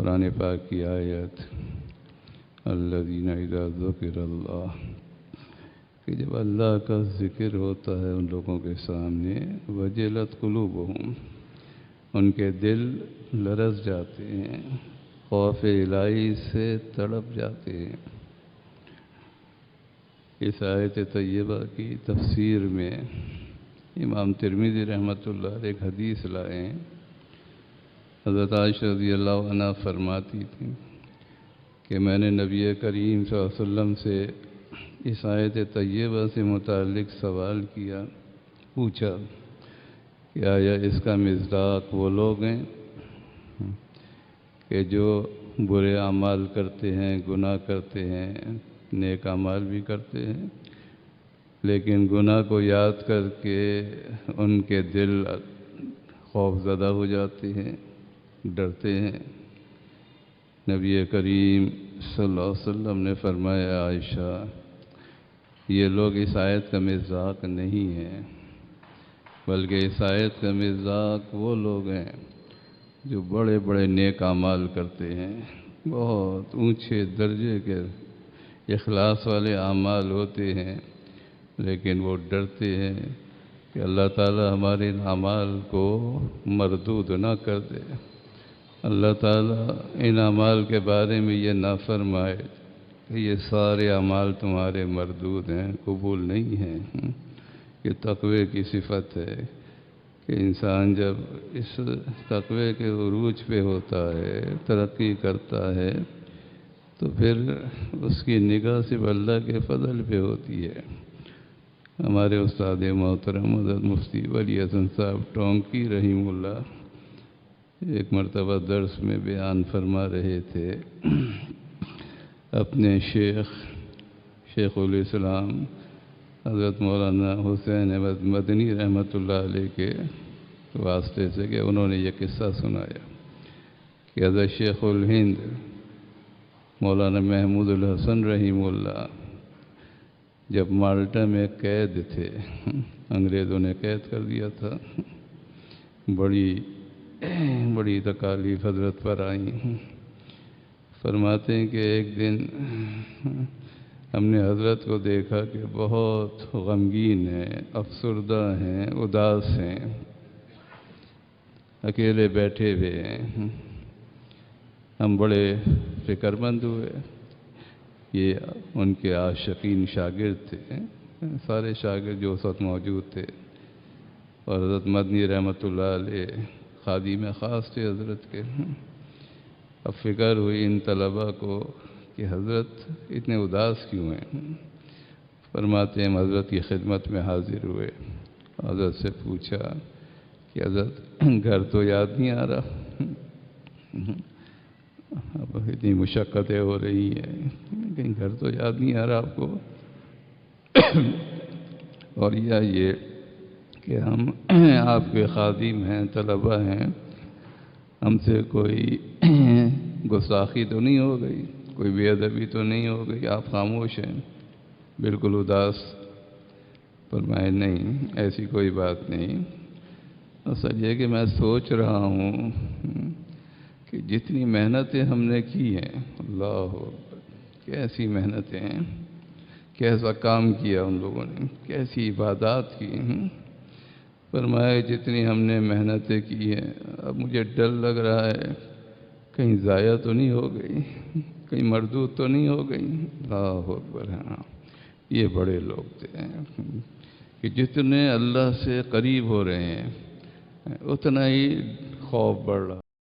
قرآن پاک کی آیت الذین اذا ذکر اللہ، کہ جب اللہ کا ذکر ہوتا ہے ان لوگوں کے سامنے، وجلت قلوبہم، ان کے دل لرز جاتے ہیں، خوف الہی سے تڑپ جاتے ہیں۔ اس آیت طیبہ کی تفسیر میں امام ترمذی رحمۃ اللہ علیہ ایک حدیث لائے ہیں۔ حضرت عائشہ رضی اللہ عنہ فرماتی تھیں کہ میں نے نبی کریم صلی اللہ علیہ وسلم سے اس آیت طیبہ سے متعلق سوال کیا، پوچھا کہ آیا اس کا مصداق وہ لوگ ہیں کہ جو برے اعمال کرتے ہیں، گناہ کرتے ہیں، نیک اعمال بھی کرتے ہیں، لیکن گناہ کو یاد کر کے ان کے دل خوف زدہ ہو جاتے ہیں، ڈرتے ہیں؟ نبی کریم صلی اللہ علیہ وسلم نے فرمایا، عائشہ یہ لوگ اس آیت کا مصداق نہیں ہیں، بلکہ اس آیت کا مصداق وہ لوگ ہیں جو بڑے بڑے نیک اعمال کرتے ہیں، بہت اونچے درجے کے اخلاص والے اعمال ہوتے ہیں، لیکن وہ ڈرتے ہیں کہ اللہ تعالی ہمارے ان اعمال کو مردود نہ کر دے، اللہ تعالیٰ ان اعمال کے بارے میں یہ نہ فرمائے کہ یہ سارے اعمال تمہارے مردود ہیں، قبول نہیں ہیں۔ یہ تقوی کی صفت ہے کہ انسان جب اس تقوی کے عروج پہ ہوتا ہے، ترقی کرتا ہے، تو پھر اس کی نگاہ صرف اللہ کے فضل پہ ہوتی ہے۔ ہمارے استاد محترم حضرت مفتی ولی حسن صاحب ٹونکی رحمہ اللہ ایک مرتبہ درس میں بیان فرما رہے تھے اپنے شیخ الاسلام حضرت مولانا حسین احمد مدنی رحمۃ اللہ علیہ کے واسطے سے، کہ انہوں نے یہ قصہ سنایا کہ حضرت شیخ الہند مولانا محمود الحسن رحمہ اللہ جب مالٹا میں قید تھے، انگریزوں نے قید کر دیا تھا، بڑی تکالیف حضرت پر آئیں۔ فرماتے ہیں کہ ایک دن ہم نے حضرت کو دیکھا کہ بہت غمگین ہیں، افسردہ ہیں، اداس ہیں، اکیلے بیٹھے ہوئے ہیں۔ ہم بڑے فکر مند ہوئے۔ یہ ان کے عاشقین شاگرد تھے، سارے شاگرد جو اس وقت موجود تھے، اور حضرت مدنی رحمۃ اللہ علیہ خادم خاص تھے حضرت کے۔ اب فکر ہوئی ان طلباء کو کہ حضرت اتنے اداس کیوں ہیں؟ فرماتے ہیں ہم حضرت کی خدمت میں حاضر ہوئے، حضرت سے پوچھا کہ حضرت گھر تو یاد نہیں آ رہا؟ اب اتنی مشقتیں ہو رہی ہیں، کہیں گھر تو یاد نہیں آ رہا آپ کو؟ اور یہ کہ ہم آپ کے خادم ہیں، طلباء ہیں، ہم سے کوئی گستاخی تو نہیں ہو گئی، کوئی بے ادبی تو نہیں ہو گئی؟ آپ خاموش ہیں، بالکل اداس۔ فرمائے نہیں، ایسی کوئی بات نہیں، اصل یہ کہ میں سوچ رہا ہوں کہ جتنی محنتیں ہم نے کی ہیں، اللہ کیسی محنتیں ہیں، کیسا کام کیا ان لوگوں نے، کیسی عبادات کی۔ فرمایا جتنی ہم نے محنتیں کی ہیں، اب مجھے ڈر لگ رہا ہے کہیں ضائع تو نہیں ہو گئی، کہیں مردود تو نہیں ہو گئی۔ اللہ اکبر۔ ہاں، یہ بڑے لوگ تھے کہ جتنے اللہ سے قریب ہو رہے ہیں اتنا ہی خوف بڑھ رہا